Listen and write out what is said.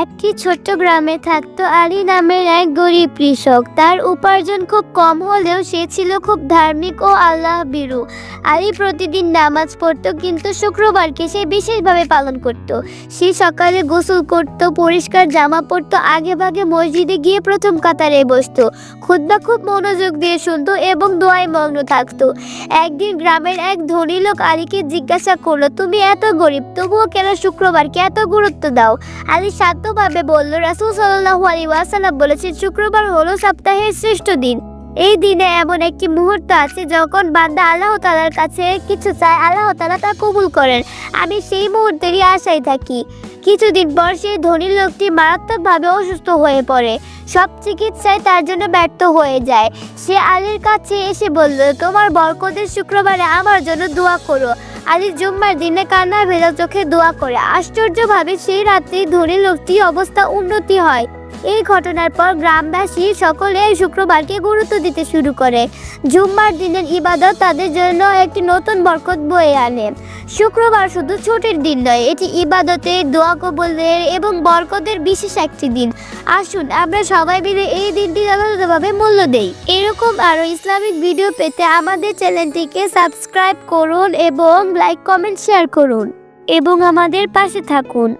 একটি ছোট্ট গ্রামে থাকতো আলী নামের এক গরিব কৃষক। তার উপার্জন খুব কম হলেও সে ছিল খুব ধার্মিক ও আল্লাহ ভীরু। আলী প্রতিদিন নামাজ পড়তো, কিন্তু শুক্রবারকে সে বিশেষভাবে পালন করত। সে সকালে গোসল করত, পরিষ্কার জামা পরতো, আগে ভাগে মসজিদে গিয়ে প্রথম কাতারে বসতো, খুতবা খুব মনোযোগ দিয়ে শুনতো এবং দোয়ায় মগ্ন থাকতো। একদিন গ্রামের এক ধনী লোক আলীকে জিজ্ঞাসা করলো, তুমি এত গরিব, তবুও কেন শুক্রবারকে এত গুরুত্ব দাও? আলী শান্তভাবে বলল, রাসূল সাল্লাল্লাহু আলাইহি ওয়াসাল্লাম বলেছেন, শুক্রবার হলো সপ্তাহের শ্রেষ্ঠ দিন। এই দিনে এমন একটি মুহূর্ত আছে যখন বান্দা আল্লাহ তাআলার কাছে কিছু চায়, আল্লাহ তাআলা তা কবুল করেন। আমি সেই মুহূর্তেরই আশায় থাকি। কিছুদিন পর সেই ধনী লোকটি মারাত্মকভাবে অসুস্থ হয়ে পড়ে। সব চিকিৎসায় তার জন্য ব্যর্থ হয়ে যায়। সে আলীর কাছে এসে বলল, তোমার বরকতের শুক্রবারে আমার জন্য দোয়া করো। আলী জুম্মার দিনে কান্না ভেজা চোখে দোয়া করে। আশ্চর্যভাবে সেই রাতে ধনী লোকটির অবস্থা উন্নতি হয়। এই ঘটনার পর গ্রামবাসী সকলে শুক্রবারকে গুরুত্ব দিতে শুরু করে। জুম্মার দিনের ইবাদত তাদের জন্য একটি নতুন বরকত বয়ে আনে। শুক্রবার শুধু ছুটির দিন নয়, এটি ইবাদতের, দোয়া কবুলের এবং বরকতের বিশেষ একটি দিন। আসুন আমরা সবাই মিলে এই দিনটি যথাযথভাবে মূল্য দেই। এরকম আরও ইসলামিক ভিডিও পেতে আমাদের চ্যানেলটিকে সাবস্ক্রাইব করুন এবং লাইক, কমেন্ট, শেয়ার করুন এবং আমাদের পাশে থাকুন।